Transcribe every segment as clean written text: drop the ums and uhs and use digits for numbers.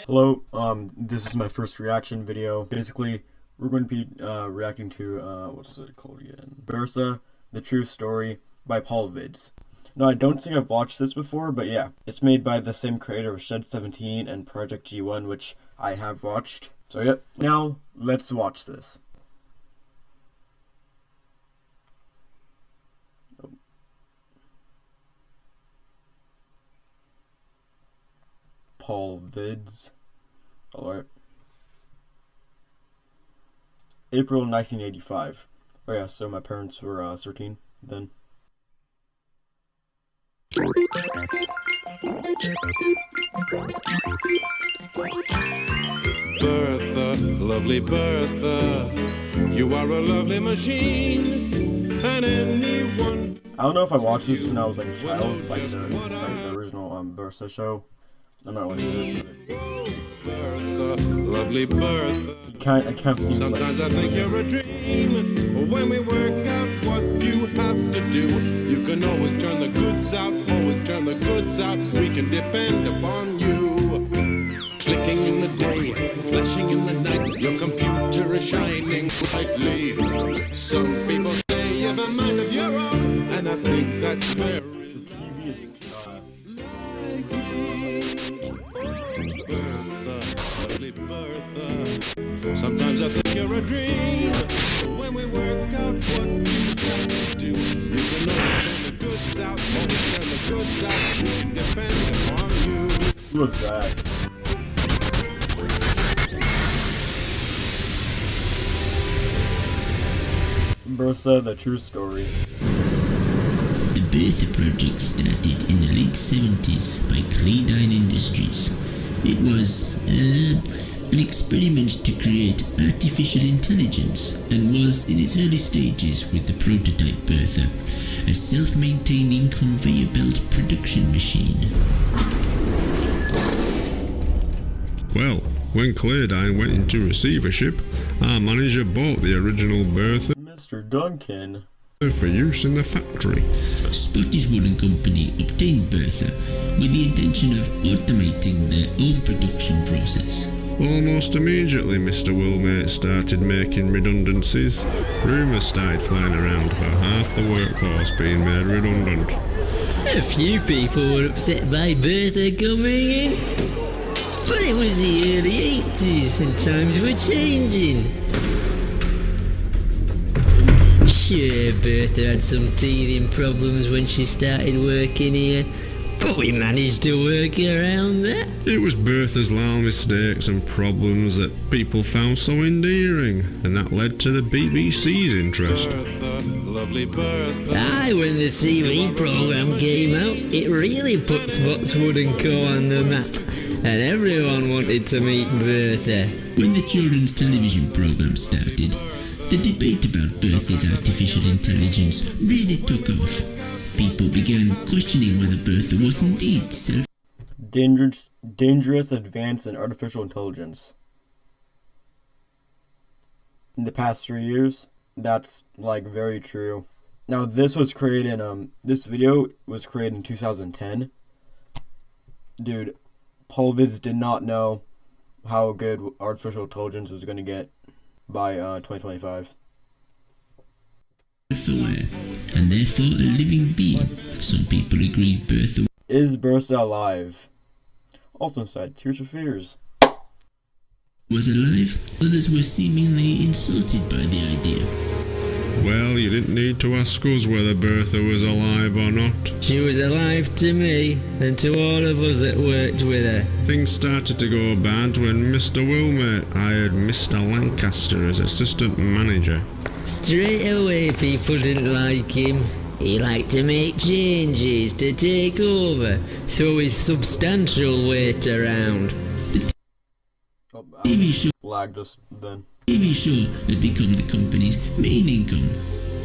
Hello, this is my first reaction video. Basically, we're going to be reacting to, what's it called again? Bertha, The True Story by Vids. No, I don't think I've watched this before, but yeah. It's made by the same creator of Shed 17 and Project G1, which I have watched. So yep, now let's watch this. Vids. Alright. April 1985. Oh yeah, so my parents were 13 then. Bertha, lovely Bertha, you are a lovely machine, and anyone... I don't know if I watched this when I was like a child, like the original Bertha show. I'm not really sure. Bertha, lovely Bertha. I can't see. Sometimes I think you're a dream. When we work out what you have to do, you can always turn the goods out, always turn the goods out. We can depend upon you. Clicking in the day, flashing in the night, your computer is shining brightly. Some people say you have a mind of your own, and I think that's fair. The TV is Bertha. Sometimes I think you're a dream. When we work out what you have to do, you can always turn the goods out, always turn the goods out. We can depend upon you. What's that? Bertha, The True Story. The Bertha project started in the late 70s by Claydine Industries. It was an experiment to create artificial intelligence and was in its early stages with the prototype Bertha, a self-maintaining conveyor belt production machine. Well, when Claydine went into receivership, our manager bought the original Bertha Mr. Duncan for use in the factory. Spotty's Woolen Company obtained Bertha with the intention of automating their own production process. Almost immediately, Mr. Wilmate started making redundancies. Rumours started flying around about half the workforce being made redundant. A few people were upset by Bertha coming in, but it was the early 80s and times were changing. Sure, Bertha had some teething problems when she started working here, but we managed to work around that. It was Bertha's little mistakes and problems that people found so endearing, and that led to the BBC's interest. Bertha, lovely Bertha. Aye, when the TV programme came out, it really put Spotswood & Co on the map, and everyone wanted to meet Bertha. When the children's television programme started, the debate about Bertha's artificial intelligence really took off. People began questioning whether Bertha was indeed dangerous advance in artificial intelligence. In the past 3 years, that's like very true. Now this was created this video was created in 2010. Dude, Vids did not know how good artificial intelligence was going to get by 2025. self-aware, and therefore a living being. Some people agreed Bertha is Bertha alive. Also inside Tears for Fears was alive. Others were seemingly insulted by the idea. Well, you didn't need to ask us whether Bertha was alive or not. She was alive to me, and to all of us that worked with her. Things started to go bad when Mr. Wilmate hired Mr. Lancaster as assistant manager. Straight away people didn't like him. He liked to make changes, to take over, throw his substantial weight around. The TV show lagged us then. TV show had become the company's main income,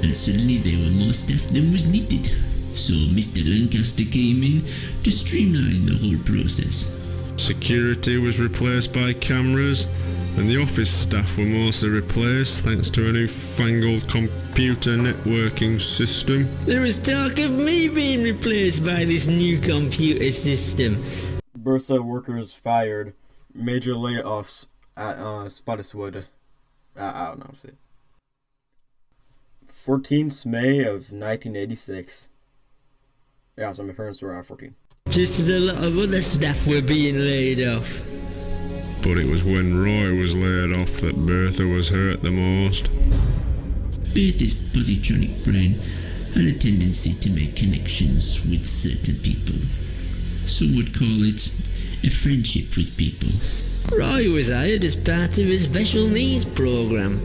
and suddenly there were more staff than was needed. So Mr. Lancaster came in to streamline the whole process. Security was replaced by cameras, and the office staff were mostly replaced thanks to a newfangled computer networking system. There was talk of me being replaced by this new computer system. Bertha workers fired. Major layoffs at Spottiswood. I don't know how to say it. 14th May of 1986. Yeah, so my parents were 14. Just as a lot of other staff were being laid off. But it was when Roy was laid off that Bertha was hurt the most. Bertha's positronic brain had a tendency to make connections with certain people. Some would call it a friendship with people. Roy was hired as part of a special needs program.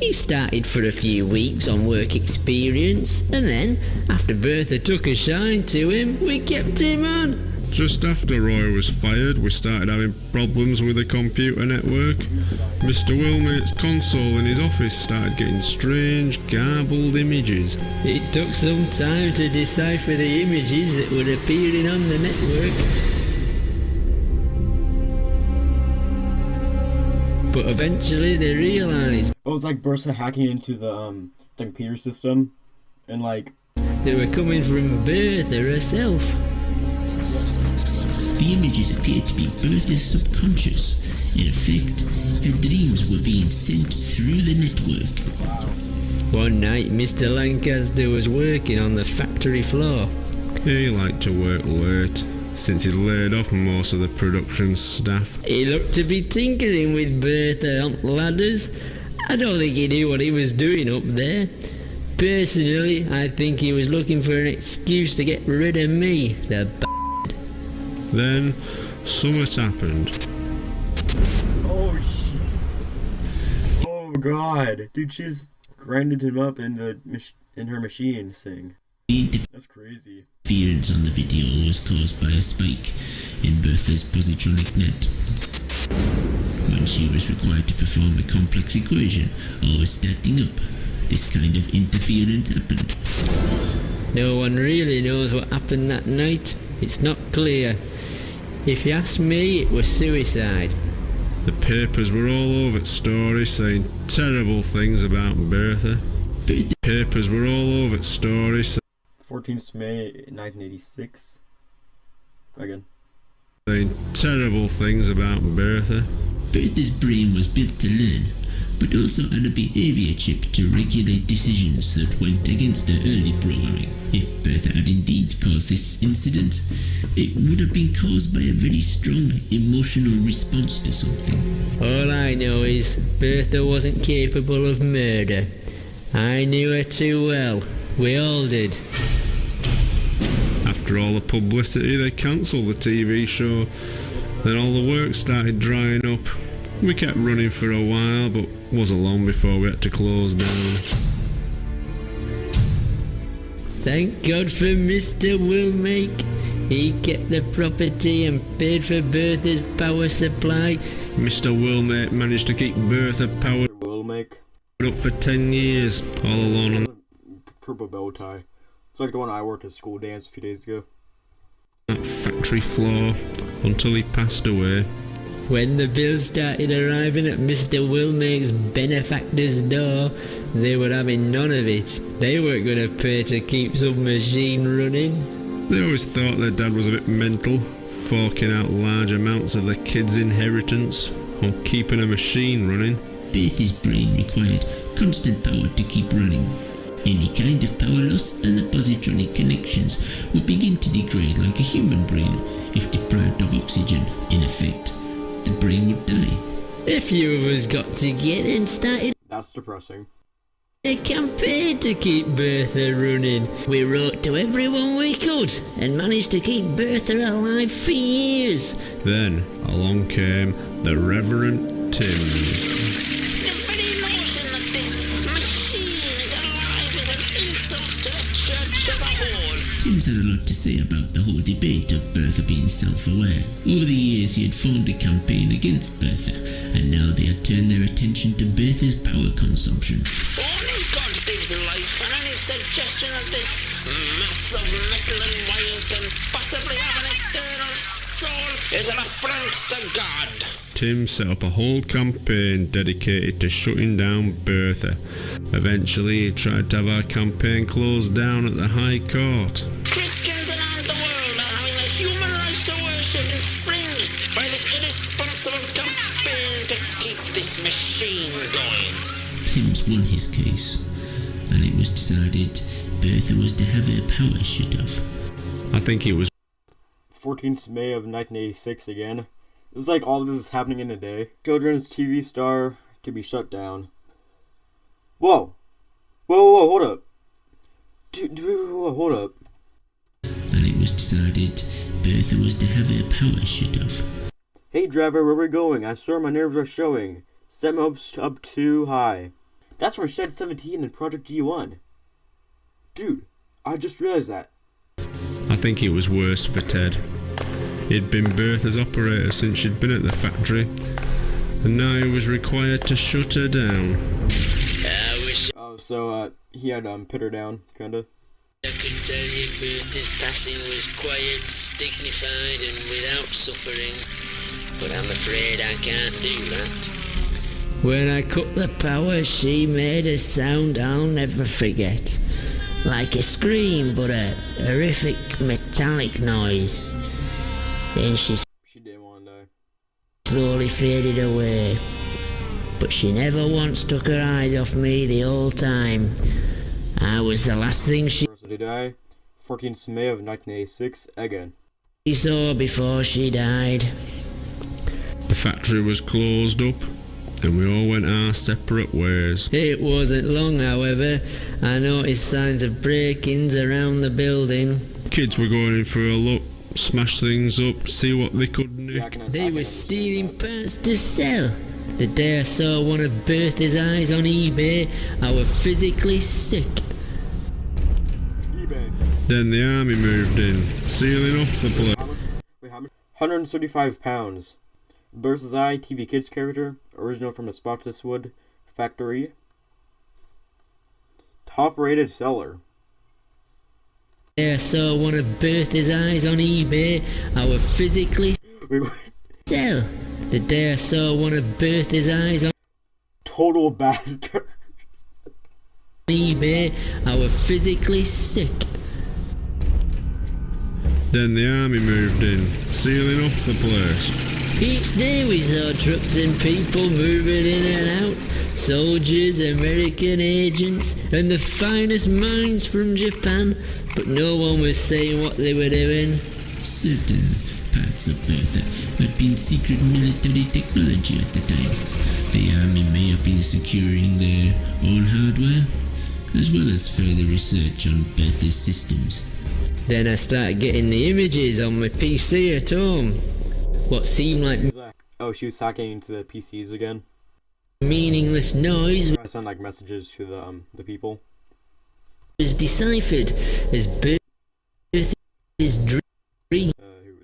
He started for a few weeks on work experience, and then, after Bertha took a shine to him, we kept him on. Just after Roy was fired, we started having problems with the computer network. Mr. Wilmate's console in his office started getting strange, garbled images. It took some time to decipher the images that were appearing on the network. But eventually they realised It was like Bertha hacking into the computer system, and like they were coming from Bertha herself. The images appeared to be Bertha's subconscious. In effect, her dreams were being sent through the network. One night, Mr. Lancaster was working on the factory floor. He liked to work late, since he'd laid off most of the production staff. He looked to be tinkering with Bertha on ladders. I don't think he knew what he was doing up there. Personally, I think he was looking for an excuse to get rid of me, the Then, something happened. oh shit. Oh god, dude, she's grinded him up in her machine thing. That's crazy. Interference on the video was caused by a spike in Bertha's positronic net. When she was required to perform a complex equation, always starting up, this kind of interference happened. No one really knows what happened that night. It's not clear. If you ask me, it was suicide. The papers were all over the story saying terrible things about Bertha. Papers were all over the story 14th May 1986. Again. saying terrible things about Bertha. Bertha's brain was built to learn, but also had a behavior chip to regulate decisions that went against her early programming. If Bertha had indeed caused this incident, it would have been caused by a very strong emotional response to something. All I know is Bertha wasn't capable of murder. I knew her too well. We all did. After all the publicity, they cancelled the TV show. Then all the work started drying up. We kept running for a while, but wasn't long before we had to close down. Thank God for Mr. Wilmake. He kept the property and paid for Bertha's power supply. Mr. Wilmate managed to keep Bertha powered Will make up for 10 years, all alone on purple bow tie. It's like the one I wore to school dance a few days ago. that factory floor until he passed away. When the bills started arriving at Mr. Wilmake's benefactor's door, they were having none of it. They weren't going to pay to keep some machine running. They always thought their dad was a bit mental, forking out large amounts of the kids' inheritance on keeping a machine running. Bertha's brain required constant power to keep running. Any kind of power loss and the positronic connections would begin to degrade like a human brain if deprived of oxygen. In effect, the brain would die. A few of us got together and started That's depressing. a campaign to keep Bertha running. We wrote to everyone we could and managed to keep Bertha alive for years. Then along came the Reverend Timms. The very notion that this machine is alive is an insult to the church as a whole. Timms had a lot to say about the whole debate of Bertha being self-aware. Over the years he had formed a campaign against Bertha, and now they had turned their attention to Bertha's power consumption. Only God gives life, and any suggestion that this mass of metal and wires can possibly have an eternal soul is an affront to God. Tim set up a whole campaign dedicated to shutting down Bertha. Eventually he tried to have our campaign closed down at the High Court. Christians around the world are having the human rights to worship infringed machine going. Tim's won his case, and it was decided Bertha was to have her power shut off. I think it was 14th May of 1986 again. This is like all of this is happening in a day. Children's TV star to be shut down. Whoa, hold up. Hold up. And it was decided Bertha was to have her power shut off. Hey driver, where we going? I swear my nerves are showing. Set my hopes up too high. That's from Shed 17 in Project G1. Dude, I just realized that. I think it was worse for Ted. He'd been Bertha's operator since she'd been at the factory, and now he was required to shut her down. I wish Oh, so, he had, put her down, kinda. I could tell you Bertha's passing was quiet, dignified, and without suffering, but I'm afraid I can't do that. When I cut the power, she made a sound I'll never forget. Like a scream, but a horrific metallic noise. Then she didn't want to die. slowly faded away. But she never once took her eyes off me the whole time. I was the last thing she Bertha to die. 14th May of 1986, again. saw before she died. The factory was closed up, and we all went our separate ways. It wasn't long, however. I noticed signs of break-ins around the building. Kids were going in for a look, smash things up, see what they could nick. They were stealing parts to sell. The day I saw one of Bertha's eyes on eBay, I was physically sick. eBay. Then the army moved in, sealing off the place. Wait, how much? £135. Bertha's Eye, TV Kids character, original from the Spotswood factory. Top rated seller. I saw one of Bertha's eyes on eBay, I was physically Wait, sell. The day I saw one of Bertha's eyes on total bastard. eBay, I was physically sick. Then the army moved in, sealing off the place. Each day we saw trucks and people moving in and out. Soldiers, American agents, and the finest minds from Japan. But no one was saying what they were doing. Certain parts of Bertha had been secret military technology at the time. The army may have been securing their own hardware, as well as further research on Bertha's systems. Then I started getting the images on my PC at home. What seemed like Oh, she was hacking into the PCs again. meaningless noise I sent like messages to the people. was deciphered as Bertha's dreams.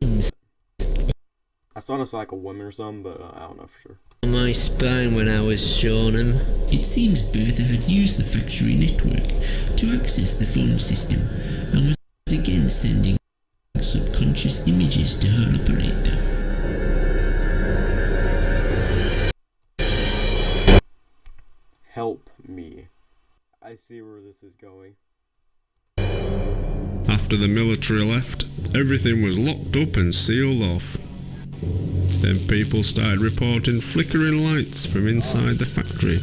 Who was that? I thought I saw like a woman or something, but I don't know for sure. On my spine when I was shown them. It seems Bertha had used the factory network to access the phone system and was again sending subconscious images to her operator. Help me. I see where this is going. After the military left, everything was locked up and sealed off. Then people started reporting flickering lights from inside the factory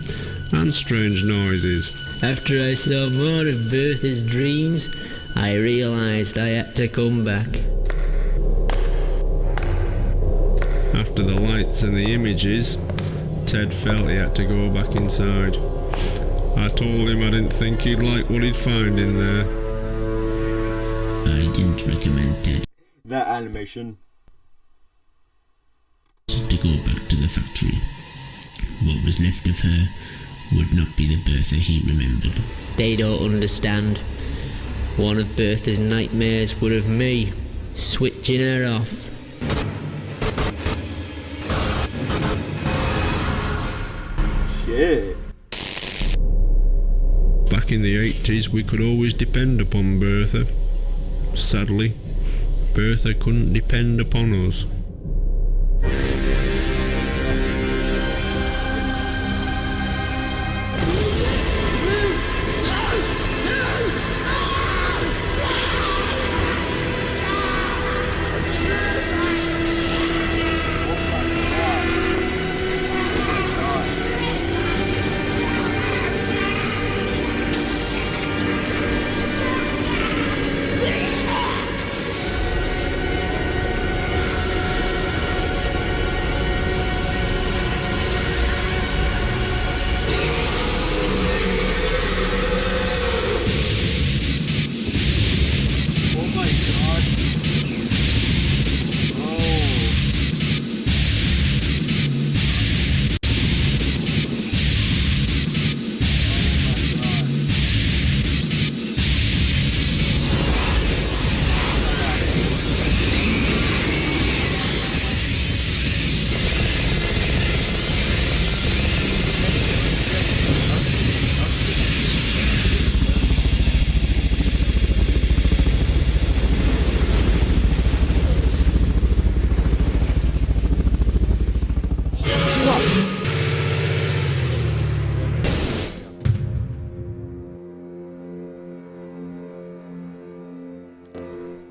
and strange noises. After I saw more of Bertha's dreams, I realised I had to come back. After the lights and the images, Ted felt he had to go back inside. I told him I didn't think he'd like what he'd find in there. I didn't recommend Ted That animation. to go back to the factory. What was left of her would not be the Bertha he remembered. They don't understand. One of Bertha's nightmares would have me switching her off. Shit. Back in the 80s, we could always depend upon Bertha. Sadly, Bertha couldn't depend upon us.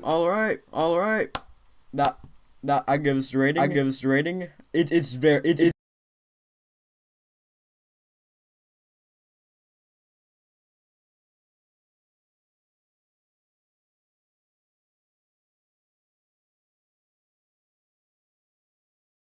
All right. That I give this a rating. It's very